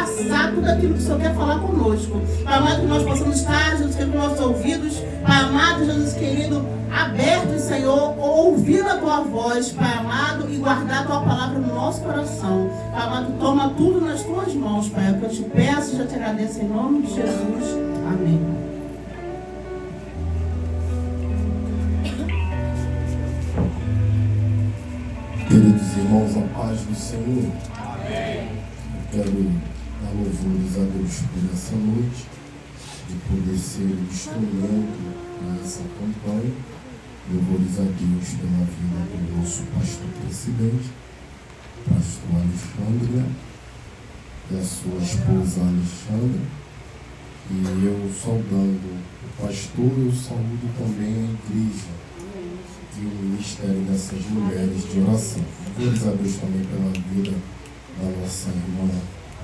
passar tudo aquilo que o Senhor quer falar conosco. Pai amado, que nós possamos estar, Jesus querido, com nossos ouvidos, Pai amado, Jesus querido, abertos, Senhor, ouvindo a Tua voz, Pai amado, e guardar a Tua palavra no nosso coração. Pai amado, toma tudo nas Tuas mãos, Pai. É o que eu te peço e já te agradeço em nome de Jesus. Amém. Queridos irmãos, a paz do Senhor. Amém. Eu quero dar louvores a Deus por essa noite, de poder ser o instrumento nessa campanha. Louvores a Deus pela vida do nosso pastor presidente, pastor Alexandre, e a sua esposa Alexandra. E eu saudando o pastor, eu saúdo também a igreja e o ministério dessas mulheres de oração. Louvores a Deus também pela vida da nossa irmã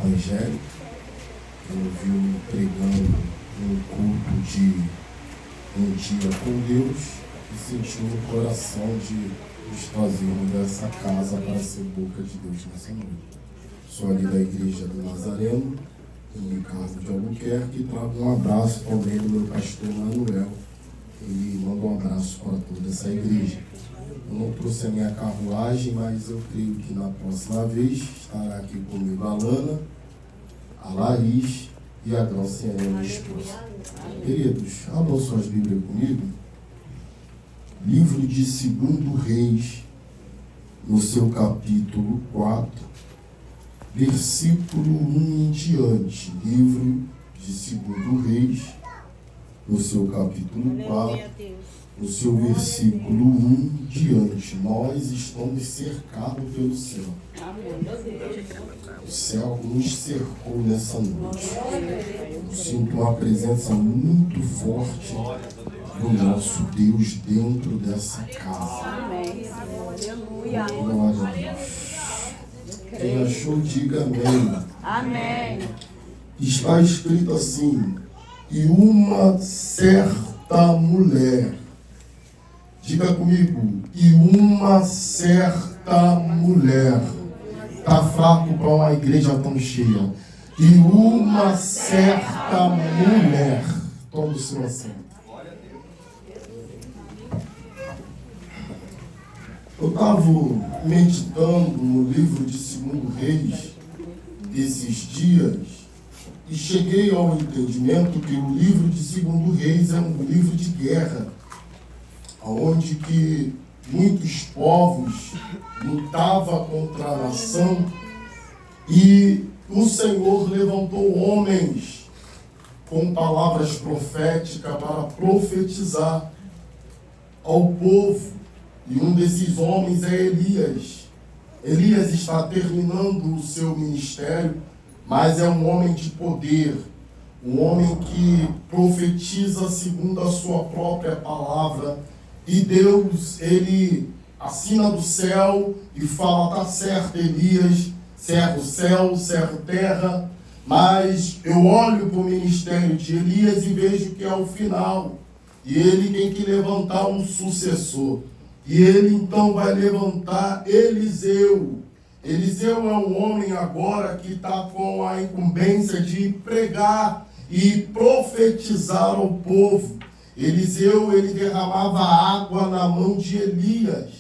Angélica, que eu vi pregando um culto de um dia com Deus e sentiu no coração de nos trazermos dessa casa para ser boca de Deus nessa noite. Sou ali da igreja do Nazareno, em Ricardo de Albuquerque, e trago um abraço também do meu pastor Manuel. Ele manda um abraço para toda essa igreja. Eu não trouxe a minha carruagem, mas eu creio que na próxima vez estará aqui comigo a Lana, a Laís e a Glauciane, minha esposa. Queridos, abram suas Bíblias comigo. Livro de 2 Reis, no seu capítulo 4, versículo 1 em diante. Livro de 2 Reis, no seu capítulo 4, no seu versículo 1 em diante. Nós estamos cercados pelo céu. O céu nos cercou nessa noite. Eu sinto uma presença muito forte do nosso Deus dentro dessa casa. Glória a Deus. Quem achou, diga amém. Amém. Está escrito assim: e uma certa mulher, diga comigo, e uma certa mulher, está fraco para uma igreja tão cheia, e uma certa mulher, toma o seu assento. Eu estava meditando no livro de 2 Reis esses dias e cheguei ao entendimento que o livro de 2 Reis é um livro de guerra, onde que muitos povos lutavam contra a nação e o Senhor levantou homens com palavras proféticas para profetizar ao povo. E um desses homens é Elias. Elias está terminando o seu ministério, mas é um homem de poder, um homem que profetiza segundo a sua própria palavra. E Deus, ele assina do céu e fala: tá certo, Elias, certo céu, certo terra. Mas eu olho para o ministério de Elias e vejo que é o final. E ele tem que levantar um sucessor. E ele então vai levantar Eliseu. Eliseu é um homem agora que está com a incumbência de pregar e profetizar ao povo. Eliseu, ele derramava água na mão de Elias.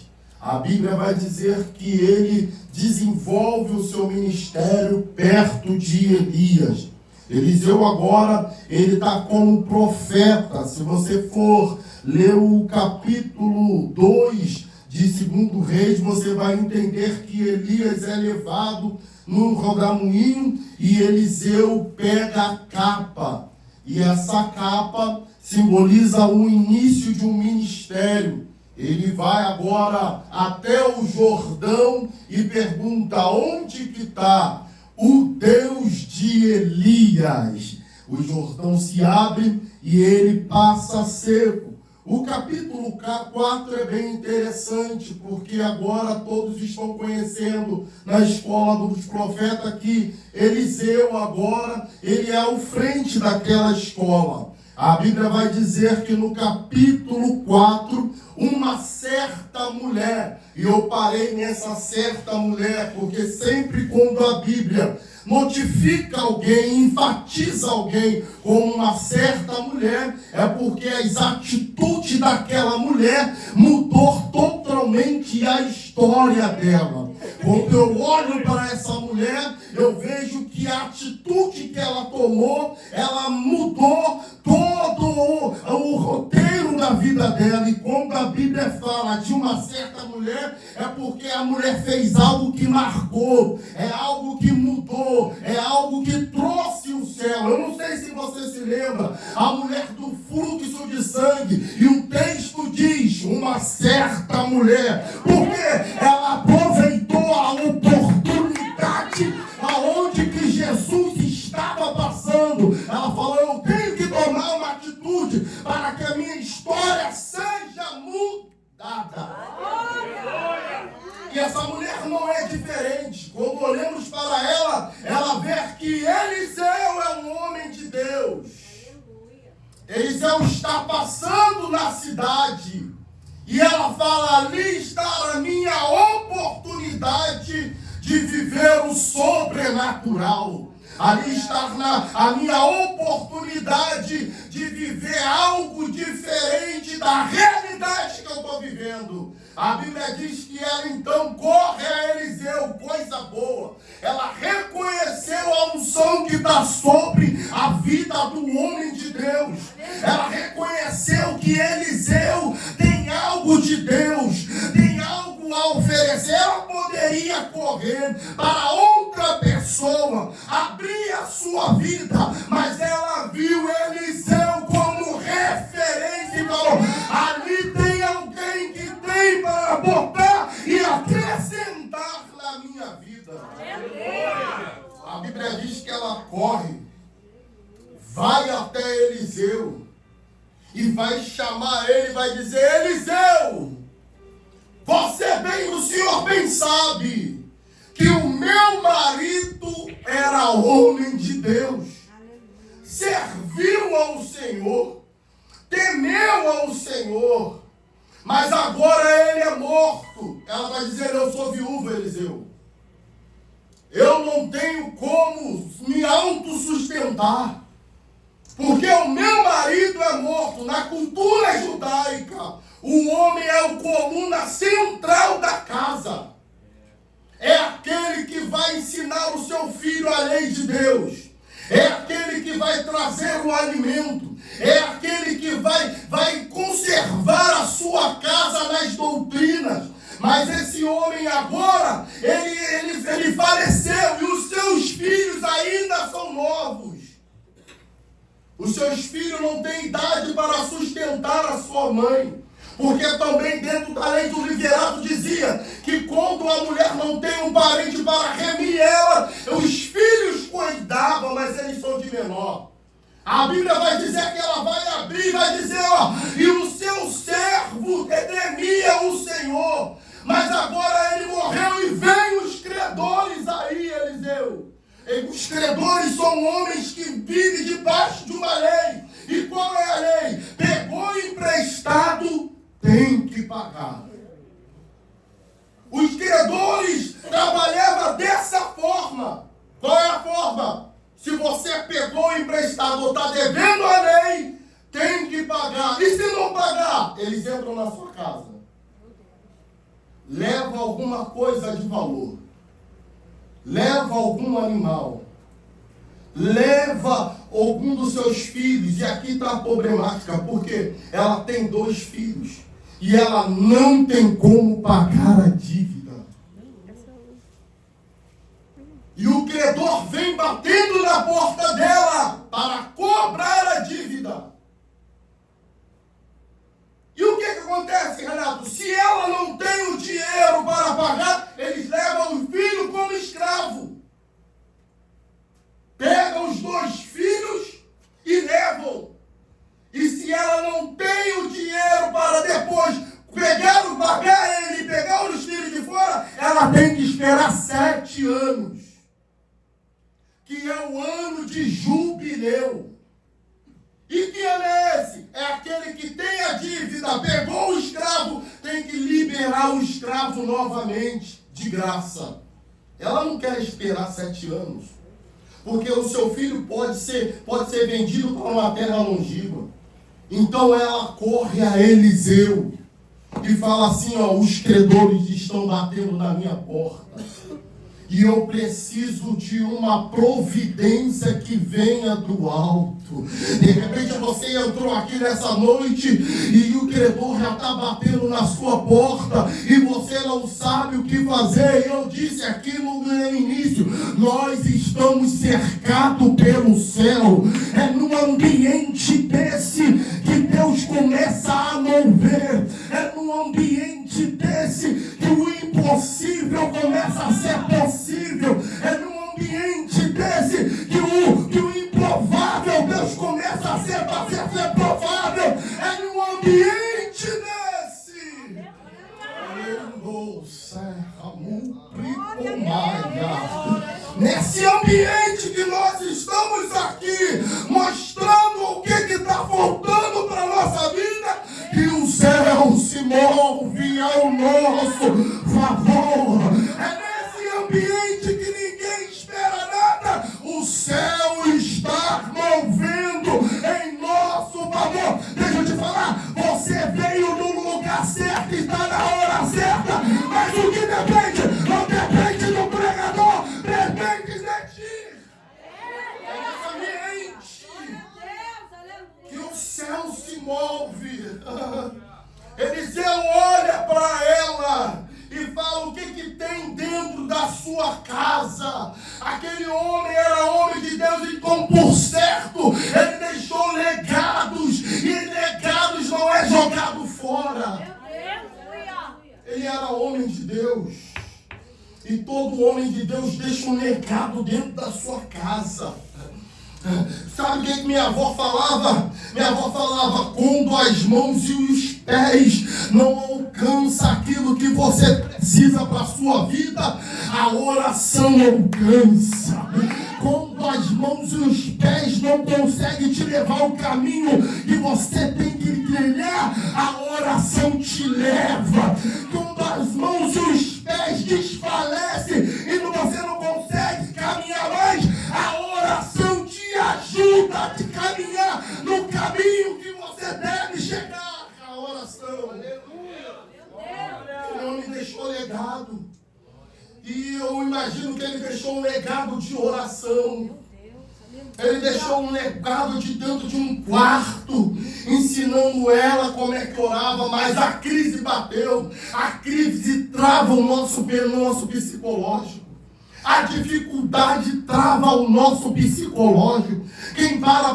A Bíblia vai dizer que ele desenvolve o seu ministério perto de Elias. Eliseu agora, ele está como profeta. Se você for ler o capítulo 2 de 2 Reis, você vai entender que Elias é levado no rodamuinho e Eliseu pega a capa. E essa capa simboliza o início de um ministério. Ele vai agora até o Jordão e pergunta: onde que está o Deus de Elias? O Jordão se abre e ele passa seco. O capítulo 4 é bem interessante, porque agora todos estão conhecendo na escola dos profetas que Eliseu agora, ele é ao frente daquela escola. A Bíblia vai dizer que no capítulo 4, uma certa mulher, e eu parei nessa certa mulher, porque sempre quando a Bíblia notifica alguém, enfatiza alguém como uma certa mulher, é porque as atitudes daquela mulher mudou totalmente a história dela. Quando eu olho para essa mulher, eu vejo que a atitude que ela tomou, ela mudou todo o roteiro da vida dela. E quando a Bíblia fala de uma certa mulher, é porque a mulher fez algo que marcou, é algo que mudou, é algo que trouxe o céu. Eu não sei se você se lembra, a mulher do fluxo de sangue, e o texto diz, uma certa mulher, porque ela aproveitou a oportunidade aonde que Jesus estava passando. Ela falou, eu tenho que tomar uma atitude para que a minha história seja mudada. E essa mulher não é diferente. Quando olhamos para ela, ela vê que Eliseu é um homem de Deus. Eliseu está passando na cidade e ela fala, ali está a minha oportunidade de viver o sobrenatural. Ali está a minha oportunidade de viver algo diferente da realidade que eu estou vivendo. A Bíblia diz que ela então corre a Eliseu, coisa boa. Ela reconheceu a unção que está sobre a vida do homem de Deus. Ela reconheceu que Eliseu tem algo de Deus, tem algo a oferecer. Ela poderia correr para outra pessoa, abrir a sua vida, mas ela viu Eliseu como referência e falou, ali tem alguém que tem para botar e acrescentar na minha vida. A Bíblia diz que ela corre, vai até Eliseu e vai chamar ele, vai dizer, Eliseu, o senhor bem sabe que o meu marido era homem de Deus, serviu ao Senhor, temeu ao Senhor, mas agora ele é morto. Ela vai dizer, eu sou viúva, Eliseu. Eu não tenho como me autossustentar, porque o meu marido é morto. Na cultura judaica, o homem é a coluna central da casa. É aquele que vai ensinar o seu filho a lei de Deus. É aquele que vai trazer o alimento. É aquele que vai conservar a sua casa nas doutrinas. Mas esse homem agora, ele faleceu e os seus filhos ainda são novos. Os seus filhos não têm idade para sustentar a sua mãe. Porque também dentro da lei do liverato dizia que quando a mulher não tem um parente para remir ela, os filhos cuidavam, mas eles são de menor. A Bíblia vai dizer que ela vai abrir, vai dizer, e o seu servo temia o Senhor. Mas agora ele morreu e vem os credores aí, Eliseu. E os credores são homens que vivem debaixo de uma lei. E qual é a lei? Pegou emprestado, tem que pagar. Os credores trabalhavam dessa forma. Qual é a forma? Se você pegou emprestado ou está devendo a lei, tem que pagar. E se não pagar, eles entram na sua casa. Leva alguma coisa de valor. Leva algum animal. Leva algum dos seus filhos. E aqui está a problemática, porque ela tem 2 filhos. E ela não tem como pagar a dívida. E o credor vem batendo na porta dela para cobrar a dívida. E o que acontece, Renato? Se ela não tem o dinheiro para pagar, eles levam o filho como escravo. Pegam os 2 filhos e levam. E se ela não tem o dinheiro para depois pagar ele e pegar os filhos de fora, ela tem que esperar 7 anos. Que é o ano de jubileu. E que ano é esse? É aquele que tem a dívida, pegou o escravo, tem que liberar o escravo novamente, de graça. Ela não quer esperar 7 anos. porque o seu filho pode ser vendido para uma terra longínqua. Então ela corre a Eliseu e fala assim, os credores estão batendo na minha porta. E eu preciso de uma providência que venha do alto. De repente você entrou aqui nessa noite e o credor já está batendo na sua porta e você não sabe o que fazer. Eu disse aqui no início, nós estamos cercados pelo céu. É num ambiente desse que Deus começa a mover. É num ambiente desse que o impossível começa a ser possível. É num ambiente desse que o improvável Deus começa a ser provável. É num ambiente desse. Nesse ambiente que nós estamos aqui, mostrando o que está faltando para a nossa vida, que o céu se move ao nosso favor. É ambiente que ninguém espera nada, o céu está movendo em nosso favor. Deixa eu te falar, você veio no lugar certo e está na hora certa, mas o que depende? Não depende do pregador, depende de ti. É nesse ambiente que o céu se move. Eliseu olha para ela e fala, o que tem dentro da sua casa? Aquele homem era homem de Deus, então por certo ele deixou legados, e legados não é jogado fora. Ele era homem de Deus, e todo homem de Deus deixa um legado dentro da sua casa. Sabe o que minha avó falava? Minha avó falava, quando as mãos e os pés não alcançam aquilo que você precisa para a sua vida, a oração alcança. Quando as mãos e os pés não conseguem te levar ao caminho que você tem que trilhar, a oração te leva. Quando as mãos e os pés desfalecem e você não consegue caminhar mais, a oração te ajuda a te caminhar no caminho que você deve chegar. A oração. Aquele homem deixou legado. E eu imagino que ele deixou um legado de oração. Ele deixou um legado de dentro de um quarto, ensinando ela como é que orava, mas a crise bateu. A crise trava o nosso psicológico. A dificuldade trava o nosso psicológico. Quem para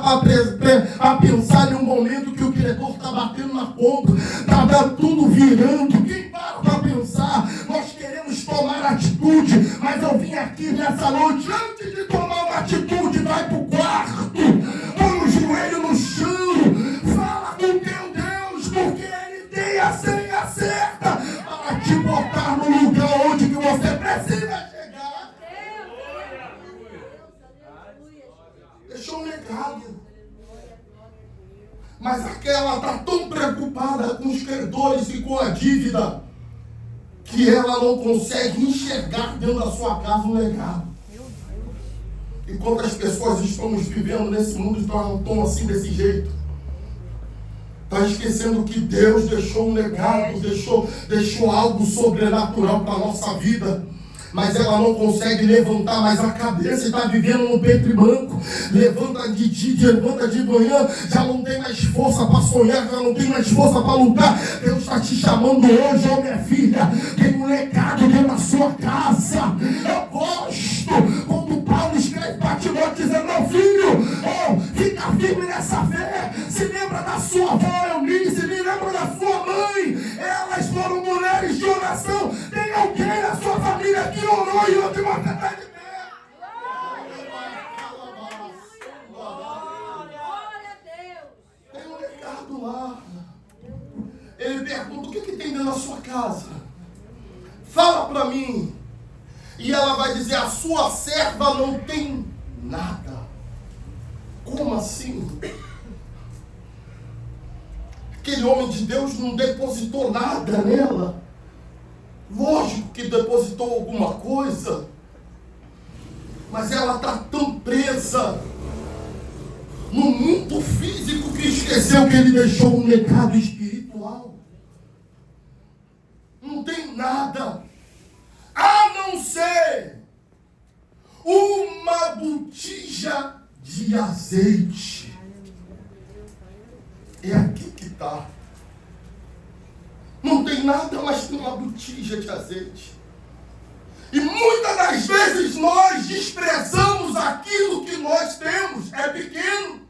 pensar em um momento que o credor está batendo na conta, está tudo virando. Quem para pensar, nós queremos tomar atitude, mas eu vim aqui nessa noite, antes de tomar uma atitude, vai para o quarto, põe o joelho no chão, fala com teu Deus, porque Ele tem a senha certa para te botar no lugar onde que você precisa chegar. Deixou um legado. Mas aquela está tão preocupada com os credores e com a dívida que ela não consegue enxergar dentro da sua casa um legado. E quantas pessoas estamos vivendo nesse mundo estão assim desse jeito? Está esquecendo que Deus deixou um legado, deixou algo sobrenatural para a nossa vida. Mas ela não consegue levantar mais a cabeça e está vivendo no peito e branco. Levanta de dia, levanta de manhã, já não tem mais força para sonhar, já não tem mais força para lutar. Deus está te chamando hoje, minha filha. Tem um legado dentro da sua casa. Eu gosto quando Paulo escreve para Timóteo dizendo, meu filho, fica firme nessa fé. Se lembra da sua avó Eunice, se lembra da sua mãe. Elas foram mulheres de oração. Tem alguém na sua família que orou e hoje você está de pé. Glória a Deus. Tem um legado lá. Ele pergunta, o que tem dentro da sua casa? Fala para mim. E ela vai dizer, a sua serva não tem nada. Como assim? Aquele homem de Deus não depositou nada nela. Lógico que depositou alguma coisa. Mas ela está tão presa no mundo físico que esqueceu que ele deixou um legado espiritual. Não tem nada a não ser uma botija de azeite. É aqui que está. Não tem nada, mas tem uma botija de azeite. E muitas das vezes nós desprezamos aquilo que nós temos. É pequeno.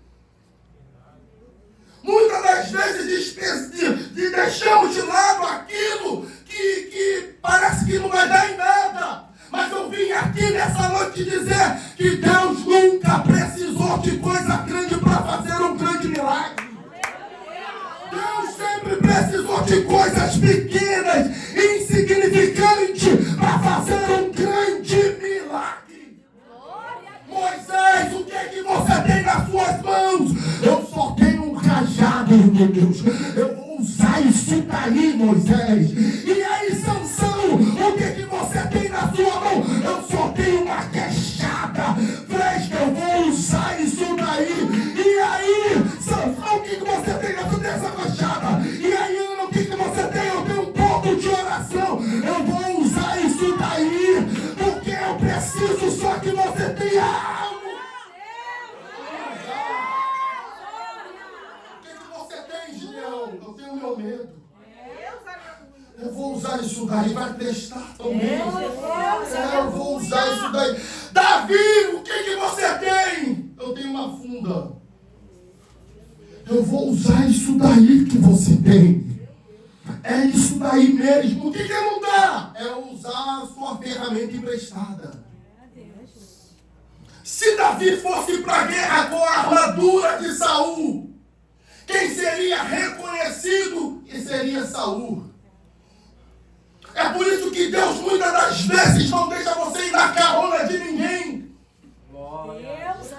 Muitas das vezes deixamos de lado aquilo que parece que não vai dar em nada. Mas eu vim aqui nessa noite dizer que Deus nunca precisou de coisa grande para fazer um grande milagre. Deus sempre precisou de coisas pequenas, insignificantes, para fazer um grande milagre. Moisés, o que é que você tem nas suas mãos? Eu só tenho um cajado, meu Deus. Eu vou usar isso daí, Moisés. E aí, Sansão, o que é que você tem na sua mão? Eu só tenho uma queixada fresca, eu vou usar isso daí. E aí, Sansão, o que você tem na sua queixada? E aí, Ana, o que você tem? Eu tenho um pouco de oração. Eu vou usar isso daí, porque eu preciso só que você tenha algo. O que você tem, Gideão? Eu tenho meu medo. Eu vou usar isso daí, vai prestar também. Eu vou usar isso daí. Davi, o que você tem? Eu tenho uma funda. Eu vou usar isso daí que você tem. É isso daí mesmo. O que não dá? É usar a sua ferramenta emprestada. Se Davi fosse para a guerra com a armadura de Saul, quem seria reconhecido seria Saul. É por isso que Deus muitas das vezes não deixa você ir na carona de ninguém.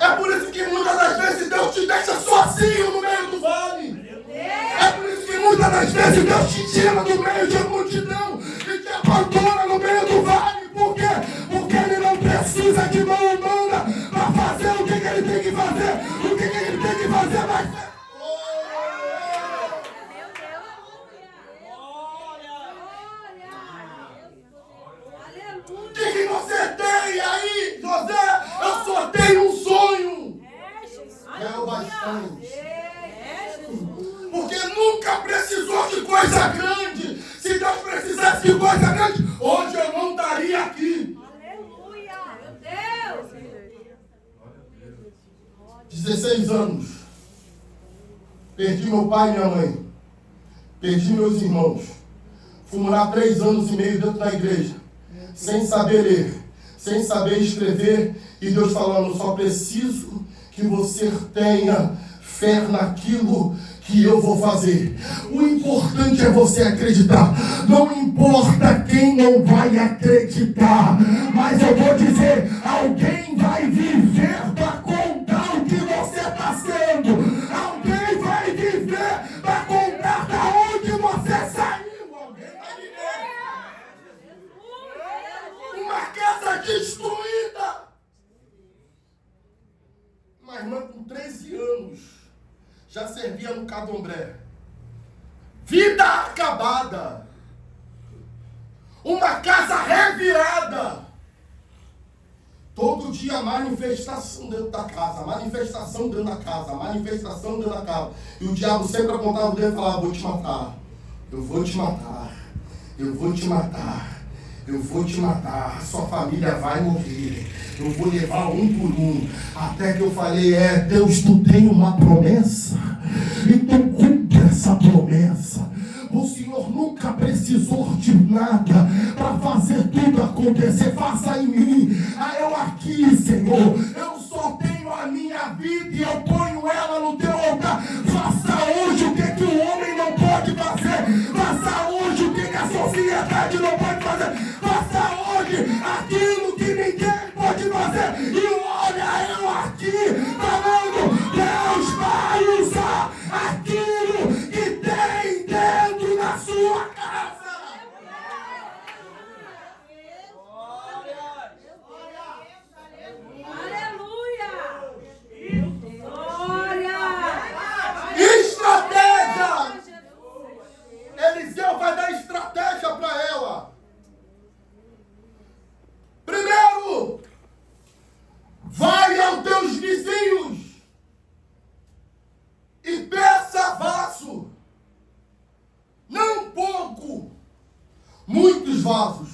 É por isso que muitas das vezes Deus te deixa sozinho no meio do vale. É por isso que muitas das vezes Deus te tira do meio de uma multidão e te abandona no meio do vale. Por quê? Porque Ele não precisa de mão humana para fazer o que Ele tem que fazer. O que Ele tem que fazer vai ser. O que você tem aí, José? Eu só tenho um sonho. É o bastante. Porque nunca precisou de coisa grande. Se Deus precisasse de coisa grande, hoje eu não estaria aqui. Aleluia, meu Deus. 16 anos. Perdi meu pai e minha mãe. Perdi meus irmãos. Fui morar 3 anos e meio dentro da igreja. Sem saber ler, sem saber escrever, e Deus falando, só preciso que você tenha fé naquilo que eu vou fazer. O importante é você acreditar. Não importa quem não vai acreditar, mas eu vou dizer, alguém vai viver para contar o que você está sendo. Alguém vai viver para contar da onde você saiu. Uma casa destruída. Uma irmã com 13 anos já servia no Candomblé. Vida acabada. Uma casa revirada. Todo dia manifestação dentro da casa, manifestação dentro da casa, manifestação dentro da casa. E o diabo sempre apontava o dedo e falava, vou te matar. Eu vou te matar. Eu vou te matar. Eu vou te matar, sua família vai morrer. Eu vou levar um por um. Até que eu falei, Deus, tu tem uma promessa. Então cumpre essa promessa. O Senhor nunca precisou de nada para fazer tudo acontecer. Faça em mim. Eu aqui, Senhor. Eu só tenho a minha vida e eu ponho ela no teu altar. Faça hoje o que o homem não pode fazer. Faça hoje o que a sociedade não pode fazer. Faça hoje aquilo que ninguém pode fazer. E olha eu aqui falando, Deus vai usar aquilo que tem dentro da sua casa. vasos.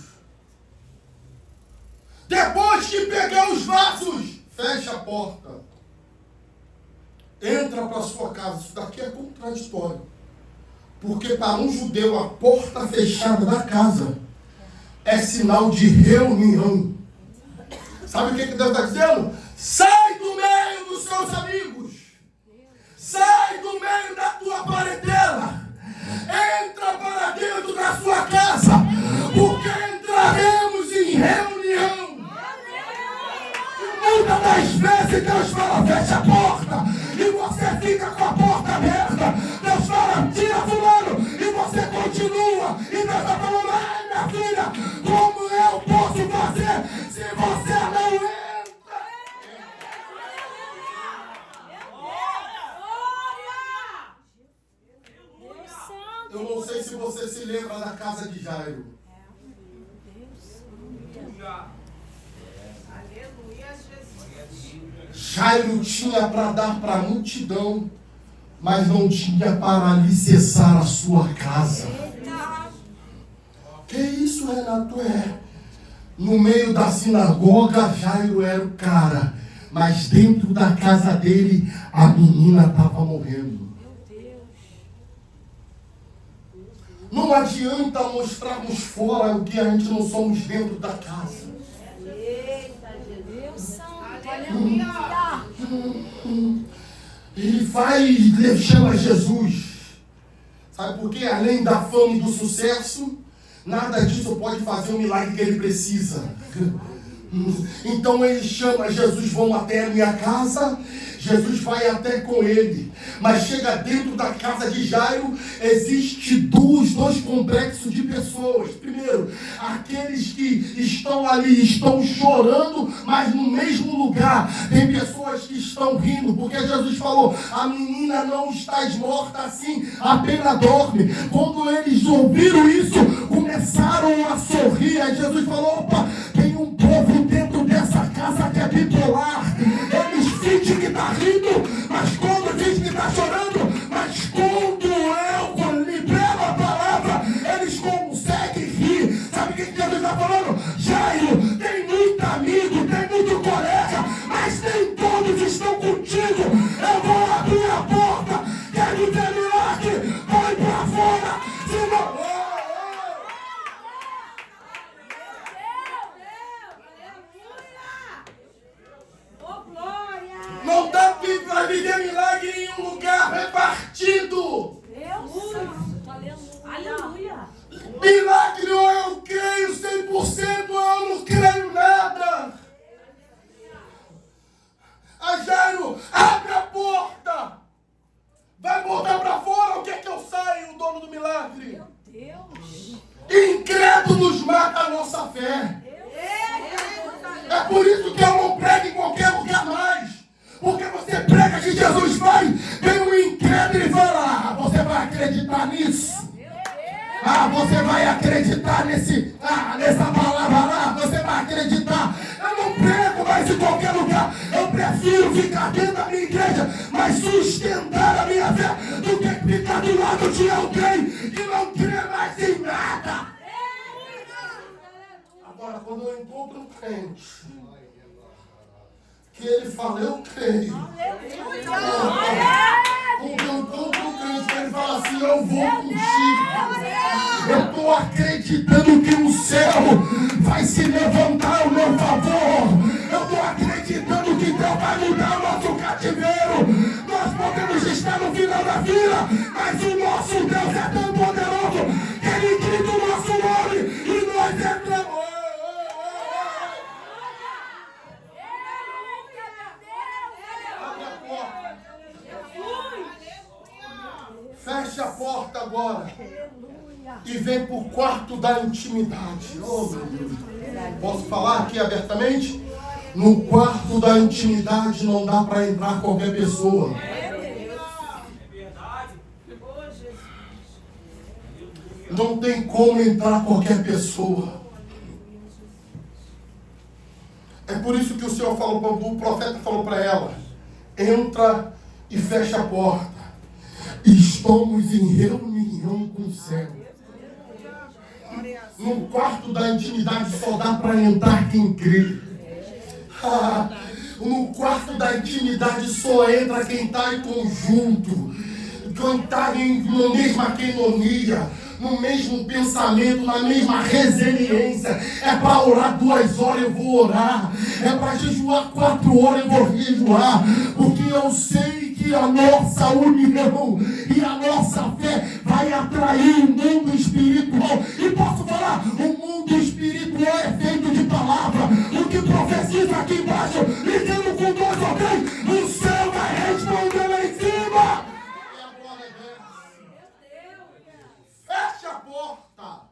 Depois que pegar os vasos, fecha a porta. Entra para sua casa. Isso daqui é contraditório. Porque para um judeu a porta fechada da casa é sinal de reunião. Sabe o que Deus está dizendo? Sai do meio dos seus amigos. Sai do meio da tua parentela. Entra para dentro da sua casa. Porque entraremos em reunião. E muitas das vezes Deus fala, fecha a porta. E você fica com a porta aberta. Deus fala, tira fulano. E você continua. E Deus está falando, ai minha filha, como eu posso fazer se você não entra? Eu não sei se você se lembra da casa de Jairo. Jairo tinha para dar para a multidão, mas não tinha para alicerçar a sua casa. Que isso, Renato? No meio da sinagoga, Jairo era o cara, mas dentro da casa dele, a menina estava morrendo. Não adianta mostrarmos fora o que a gente não somos dentro da casa. Ele vai e chama Jesus. Sabe por quê? Além da fama e do sucesso, nada disso pode fazer o milagre que ele precisa. Então ele chama Jesus, vão até a minha casa. Jesus vai até com ele, mas chega dentro da casa de Jairo, existe dois complexos de pessoas. Primeiro, aqueles que estão ali, estão chorando, mas no mesmo lugar. Tem pessoas que estão rindo, porque Jesus falou, a menina não está morta assim, apenas dorme. Quando eles ouviram isso, começaram a sorrir. Aí Jesus falou, opa, tem um povo dentro dessa casa que é bipolar. Eles fingem que está rindo, mas quando dizem que está chorando, mas quando eu libero a palavra, eles conseguem rir. Sabe o que Jesus está falando? Jairo, tem muito amigo, tem muito colega, mas nem todos estão contigo. Eu vou abrir a porta, quero ver milagre, vai para fora, senão... Não dá para viver milagre em um lugar repartido. Deus Santo, aleluia. Milagre ou eu creio 100% ou eu não creio nada. A Jairo, abre a porta. Vai botar para fora ou quer que eu saia, o dono do milagre? Meu Deus. Incrédulos mata a nossa fé. É por isso que eu não prego em qualquer lugar mais. Porque você prega que Jesus vai, vem um incrédulo e fala, você vai acreditar nisso? Você vai acreditar nessa palavra lá? Você vai acreditar? Eu não prego mais em qualquer lugar. Eu prefiro ficar dentro da minha igreja, mas sustentar a minha fé, do que ficar do lado de alguém que não crê mais em nada. Agora, quando eu encontro um crente, que ele fala, eu creio. Quando eu encontro um crente que ele fala assim, eu vou contigo. Eu estou acreditando que o céu vai se levantar ao meu favor. Eu estou acreditando que Deus vai mudar o nosso cativeiro. Nós podemos estar no final da fila, mas o nosso Deus é tão poderoso que ele grita o nosso nome e nós entramos. Fecha a porta agora. E vem para o quarto da intimidade. Oh, meu Deus. Posso falar aqui abertamente? No quarto da intimidade não dá para entrar qualquer pessoa. Não tem como entrar qualquer pessoa. É por isso que o Senhor falou, o profeta falou para ela, entra e fecha a porta. Estamos em reunião com o céu. No quarto da intimidade só dá para entrar quem crê. No quarto da intimidade só entra quem está em conjunto, quem está na mesma quenonia, no mesmo pensamento, na mesma resiliência. É para orar 2 horas, eu vou orar. É para jejuar 4 horas, eu vou jejuar. Porque eu sei que a nossa união e a nossa fé vai atrair o mundo espiritual. E posso falar, o mundo espiritual é feito de palavra. O que profetiza aqui embaixo, ligando com 2 ou 3, o céu vai responder lá em cima. Feche a porta.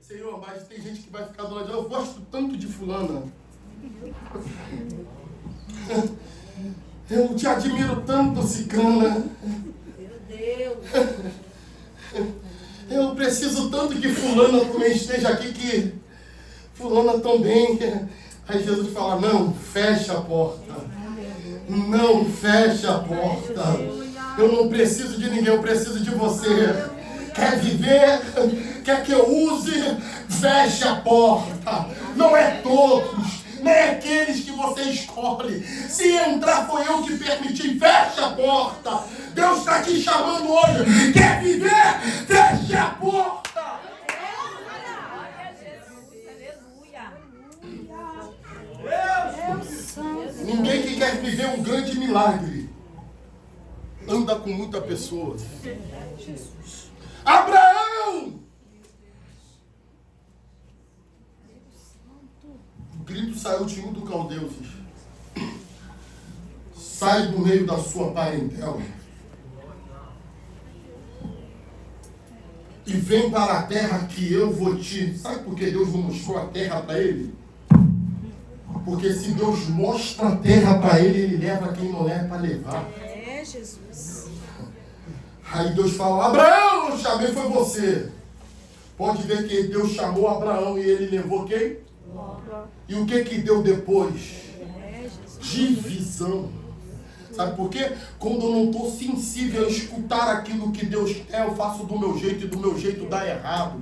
Senhor, mas tem gente que vai ficar do lado de lá. Eu gosto tanto de fulana. Eu te admiro tanto, ciclana. Meu Deus. Eu preciso tanto que fulana também esteja aqui, que fulana também. Aí Jesus fala, não, fecha a porta. Não fecha a porta. Eu não preciso de ninguém, eu preciso de você. Quer viver? Quer que eu use? Feche a porta. Não é todos, nem aqueles que você escolhe. Se entrar foi eu que permiti. Feche a porta. Deus está te chamando hoje. Quer viver? Feche a porta. Ninguém que quer viver um grande milagre anda com muita pessoa. Abraão! O grito saiu de um dos caldeus. Sai do meio da sua parentela e vem para a terra que eu vou te... Sabe por que Deus não mostrou a terra para ele? Porque se Deus mostra a terra para ele, ele leva quem não leva para levar. É, Jesus. Aí Deus fala, Abraão, eu chamei, foi você. Pode ver que Deus chamou Abraão e ele levou quem? E o que deu depois? Divisão. Sabe por quê? Quando eu não estou sensível a escutar aquilo que Deus quer, eu faço do meu jeito e do meu jeito dá errado.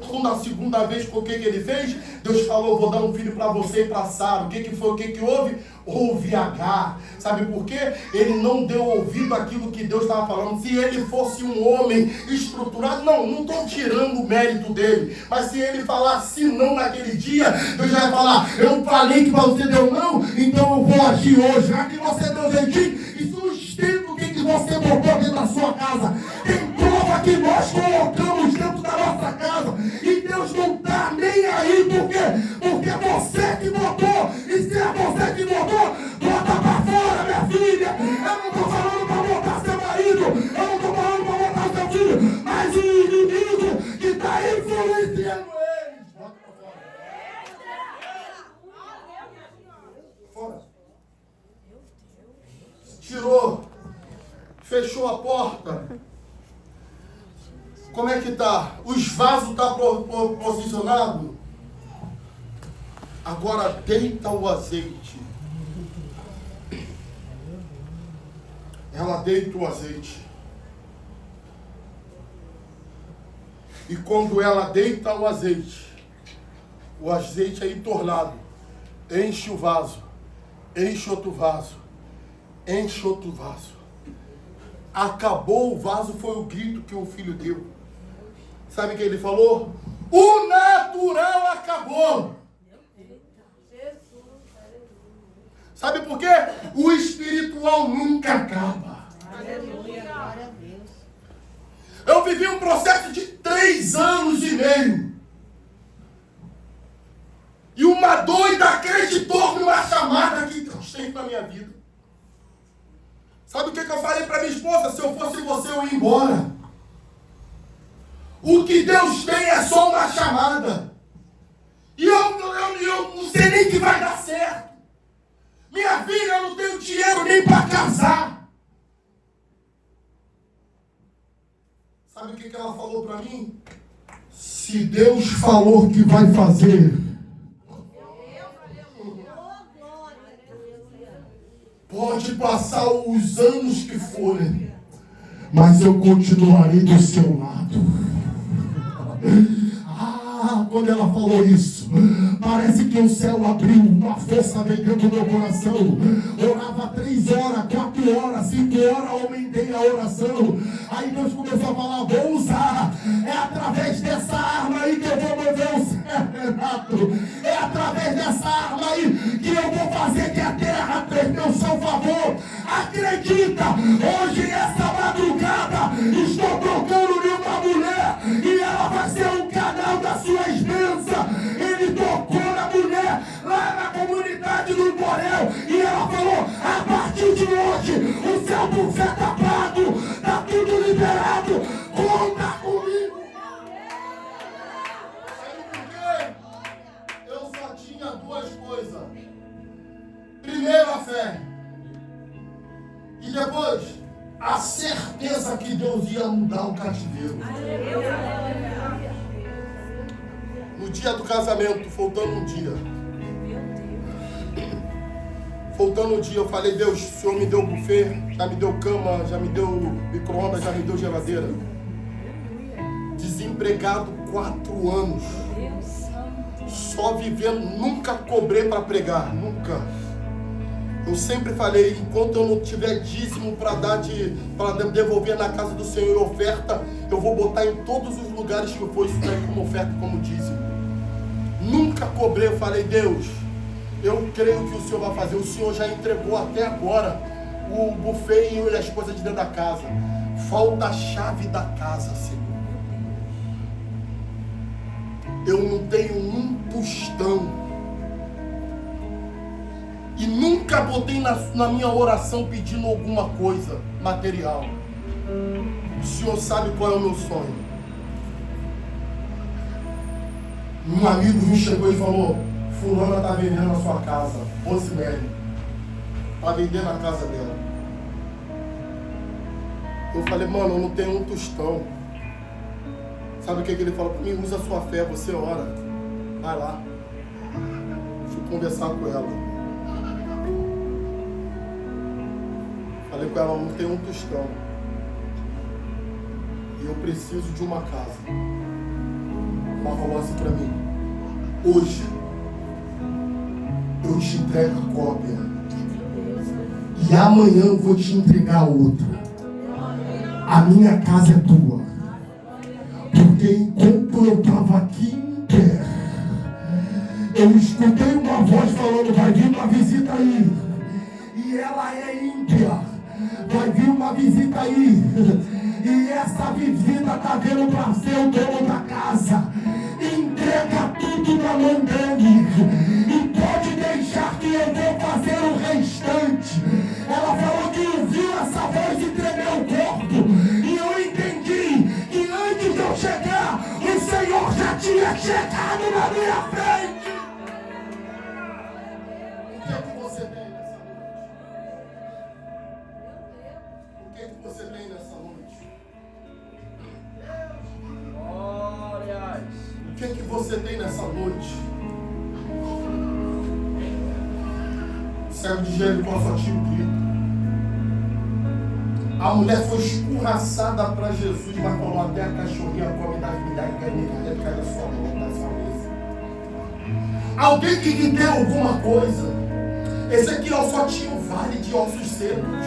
Quando a segunda vez, o que ele fez? Deus falou, vou dar um filho para você e para Sara. O que foi? O que houve? Houve Agar. Sabe por quê? Ele não deu ouvido àquilo que Deus estava falando. Se ele fosse um homem estruturado, não estou tirando o mérito dele. Mas se ele falasse não naquele dia, Deus já vai falar, eu falei que você deu não, então eu vou agir hoje. Já que você deu jeitinho, e sustenta o que você botou dentro da sua casa. Tem prova que nós colocamos dentro da nossa casa. E Deus não está nem aí. Por quê? Porque é você que botou. E se é você que botou, bota pra fora, minha filha. Eu não estou falando para botar seu marido. Eu não estou falando para botar seu filho. Mas o inimigo que está influenciando eles. Bota pra fora. Fora. Tirou. Fechou a porta. Como é que tá? Os vasos estão posicionados. Agora deita o azeite. Ela deita o azeite. E quando ela deita o azeite é entornado. Enche o vaso. Enche outro vaso. Enche outro vaso. Acabou o vaso, foi o grito que o filho deu. Sabe o que ele falou? O natural acabou. Sabe por quê? O espiritual nunca acaba. Eu vivi um processo de 3 anos e meio. E uma doida acreditou numa chamada que Deus tem na minha vida. Sabe o que eu falei para minha esposa? Se eu fosse você, eu ia embora. O que Deus tem é só uma chamada. E eu não sei nem que vai dar certo. Minha filha, eu não tenho dinheiro nem para casar. Sabe o que ela falou para mim? Se Deus falou que vai fazer, pode passar os anos que forem, mas eu continuarei do seu lado. Quando ela falou isso, parece que o céu abriu, uma força veio dentro do meu coração. Orava 3 horas, 4 horas, 5 horas, aumentei a oração. Aí Deus começou a falar: vou usar, é através dessa arma aí que eu vou mover o céu, Renato. É através dessa arma aí que eu vou fazer que a terra treine ao seu favor. Acredita, hoje essa madrugada estou tocando em uma mulher e ela vai ser um canal das suas bênçãos. Ele tocou na mulher lá na comunidade do Borel e ela falou: a partir de hoje o seu buffet tá pago, tá tudo liberado, conta comigo. Sabe por quê? Eu só tinha 2 coisas. Primeiro, a fé, e depois a certeza que Deus ia mudar o cativeiro. No dia do casamento, faltando um dia, eu falei: Deus, o Senhor me deu buffet, já me deu cama, já me deu micro-ondas, já me deu geladeira. Desempregado 4 anos, só vivendo, nunca cobrei para pregar, nunca. Eu sempre falei: enquanto eu não tiver dízimo para devolver na casa do Senhor oferta, eu vou botar em todos os lugares que eu for isso daí como oferta, como dízimo. Nunca cobrei. Eu falei: Deus, eu creio que o Senhor vai fazer. O Senhor já entregou até agora o buffet e as coisas de dentro da casa. Falta a chave da casa, Senhor. Eu não tenho um tostão. E nunca botei na minha oração pedindo alguma coisa material. O Senhor sabe qual é o meu sonho. Um amigo me chegou e falou: fulana está vendendo a sua casa, Rosemary. Está vendendo a casa dela. Eu falei: mano, eu não tenho um tostão. Sabe o que ele falou para mim? Usa a sua fé, você ora. Vai lá. Fui conversar com ela. Falei com ela: eu não tenho um tostão. E eu preciso de uma casa. Ela falou assim para mim: hoje eu te entrego a cópia e amanhã eu vou te entregar outra. A minha casa é tua. Porque enquanto eu estava aqui em pé, eu escutei uma voz falando: vai vir uma visita aí. E ela é ímpia. Vai vir uma visita aí. E essa visita está vindo para ser o dono da casa. Entrega tudo na mão dele. E pode deixar que eu vou fazer o restante. Ela falou que ouviu essa voz e tremeu o corpo. E eu entendi que antes de eu chegar, o Senhor já tinha chegado na minha frente. O que é que você tem nessa noite? O que é que você tem nessa noite? O que é que você tem nessa noite? Servo de Jericó só tinha um grito. A mulher foi escorraçada para Jesus, mas falou: até a cachorrinha come da vida e ganha cai da sua mão, da sua mesa. Alguém que lhe deu alguma coisa. Ezequiel só tinha um vale de ossos secos.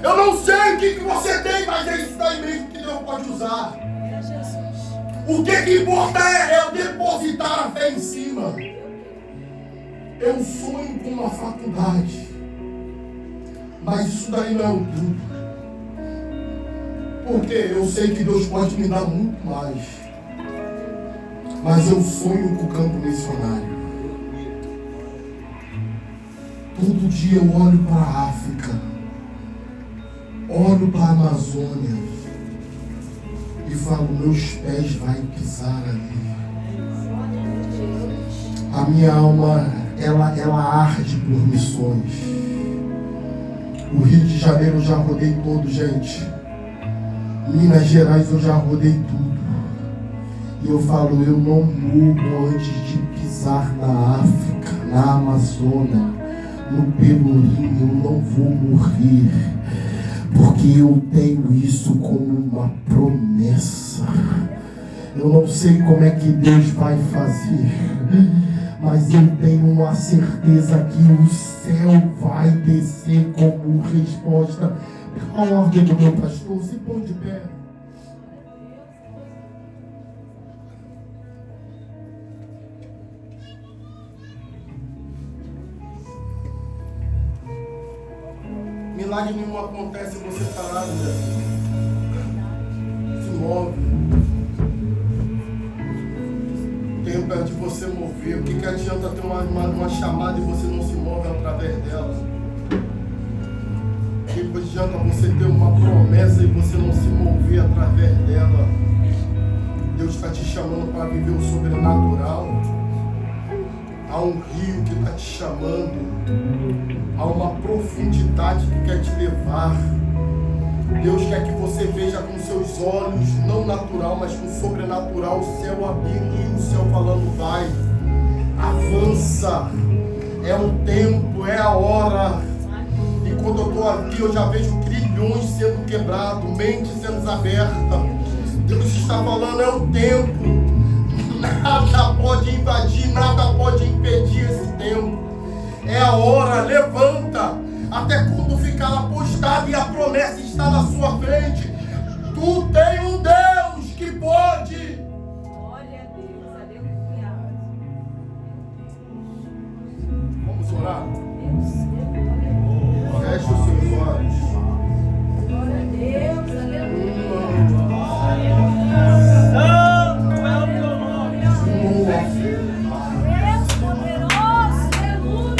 Eu não sei o que você tem, mas é isso daí mesmo que Deus pode usar. O que importa é eu depositar a fé em cima. Eu sonho com uma faculdade, mas isso daí não é o tudo. Porque eu sei que Deus pode me dar muito mais. Mas eu sonho com o campo missionário. Todo dia eu olho para a África, olho para a Amazônia e falo: meus pés vão pisar ali. A minha alma, ela arde por missões. O Rio de Janeiro eu já rodei todo, gente. Minas Gerais eu já rodei tudo. E eu falo: eu não morro antes de pisar na África, na Amazônia, no Pelourinho. Eu não vou morrer. porque eu tenho isso como uma promessa. Eu não sei como é que Deus vai fazer, mas eu tenho uma certeza que o céu vai descer como resposta. A ordem do meu pastor, se põe de pé. Milagre nenhum acontece, você está lá, se move. Tem perto de você mover. O que adianta ter uma chamada e você não se move através dela? O que adianta você ter uma promessa e você não se mover através dela? Deus está te chamando para viver o sobrenatural. Há um rio que está te chamando. Há uma profundidade que quer te levar. Deus quer que você veja com seus olhos, não natural, mas com sobrenatural, o céu abrindo e o céu falando, vai, avança, é o tempo, é a hora. E quando eu estou aqui, eu já vejo grilhões sendo quebrados, mentes sendo abertas. Deus está falando, é o tempo. Nada pode invadir, nada pode impedir esse tempo. É a hora, levanta. Até quando ficar lá postado e a promessa está na sua frente. Tu tem um Deus que pode. Glória a Deus, aleluia. Vamos orar? Feche os seus olhos. Glória a Deus, aleluia. Santo é o teu nome. Deus poderoso, aleluia.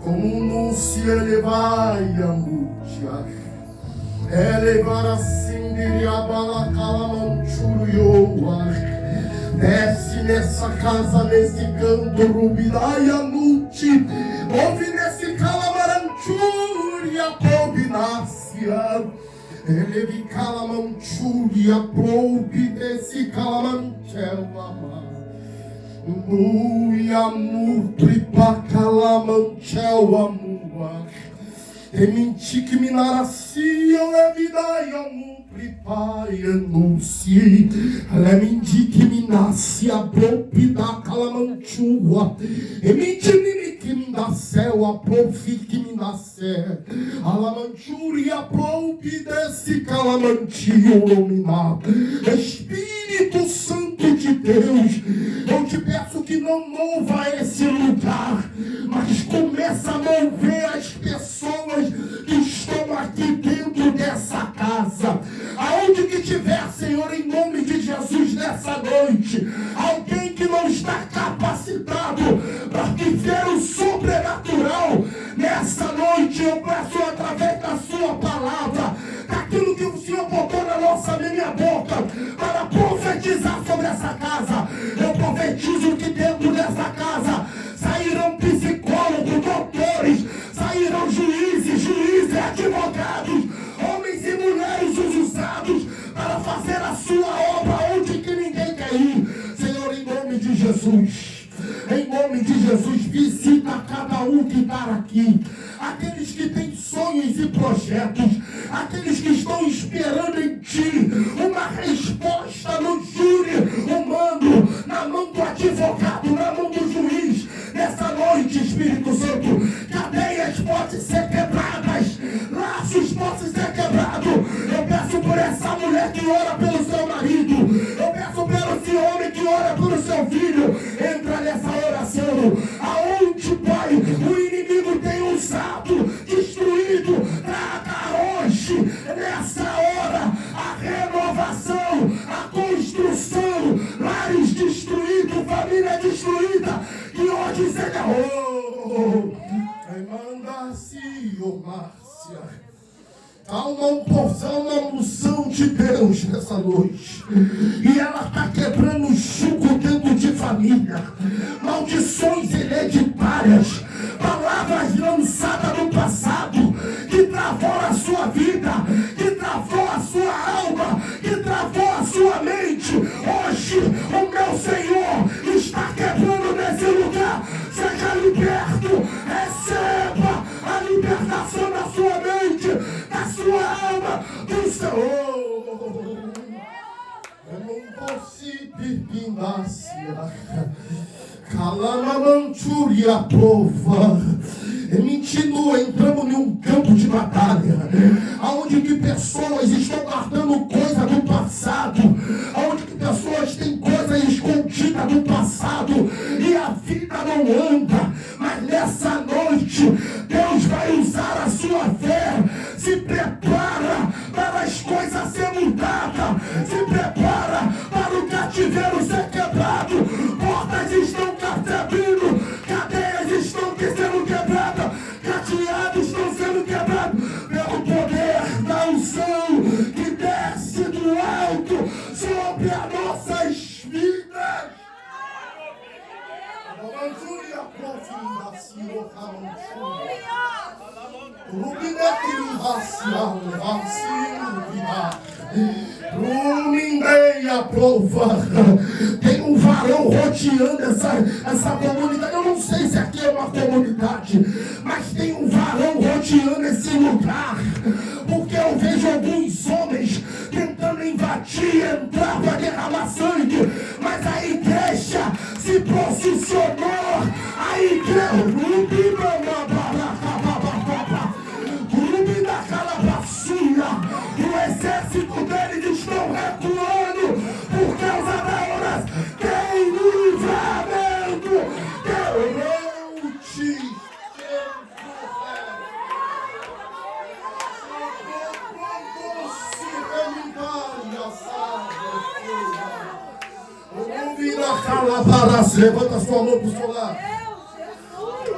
Como se elevar a mutia, elevar a cindiria bala calamanchuruioa. Desce nessa casa, nesse canto, rubidaia nuti. Ouve nesse calamaranchuria, probinácia. Elevi calamanchuria, probi desse calamanchel amar. Nuiamur tripa calamanchel amua. Ementi que minaracia levidaia mupripaia nunci. Lemindi que minacia propida calamanchua. Ementi que minda céu a profi que minacé. Alamanchuria propi desse calamantio nominado. Espírito Santo de Deus, eu te peço que não mova esse lugar, mas começa a mover as pessoas que estão aqui dentro dessa casa. Aonde que tiver, Senhor, em nome de Jesus, nessa noite, alguém que não está capacitado para viver o sobrenatural, nessa noite eu peço através da sua palavra, daquilo que o Senhor botou na minha boca, para profetizar sobre essa casa. Eu profetizo que dentro dessa casa sairão psicólogos, doutores, sairão juízes, advogados, homens e mulheres usados para fazer a sua obra onde que ninguém quer ir. Senhor, em nome de Jesus, em nome de Jesus, visita cada um que está aqui. Aqueles que têm sonhos e projetos, aqueles que estão esperando em Ti uma resposta no júri humano, na mão do advogado, na mão do juiz. Nessa noite, Espírito Santo, cadeias podem ser quebradas, laços podem ser quebrados. Eu peço por essa mulher que ora pelo seu marido, eu peço pelo esse homem que ora pelo seu filho. Entra nessa oração, aonde, Pai, o inimigo tem usado, destruído, traga hoje, nessa hora, a renovação, a construção, lares destruídos, família destruída, que hoje seja Márcia. Há uma unção de Deus nessa noite. E ela está quebrando jugo dentro de família. Maldições hereditárias. Palavras lançadas no passado. Que travou a sua vida. Que travou a sua alma. Que travou a sua mente. Hoje o meu Senhor está quebrando nesse lugar. Seja liberto. Receba a libertação da sua mente. Da sua alma, do Senhor. Eu não consigo pindácia. Calamamanturia prova. Continua entrando em um campo de batalha, onde que pessoas estão guardando coisa do passado, onde que pessoas têm coisa escondida do passado, e a vida não anda. Mas nessa noite, Deus vai usar a sua fé. Se prepara para as coisas serem mudadas. Se prepara para o cativeiro ser quebrado. Portas estão se abrindo, cadeias estão sendo quebradas, cadeados estão sendo quebrados pelo poder da unção que desce do alto sobre as nossas vidas. Tem um varão rodeando essa comunidade. Eu não sei se aqui é uma comunidade, mas tem um varão rodeando esse lugar, porque eu vejo alguns homens tentando invadir, entrar para derramar sangue, mas a igreja se posicionou. A igreja o exército deles estão recuando por causa da hora. Tem livramento. Eu não te levanta sua mão para o seu lar.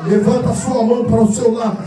Levanta sua mão para o seu lar.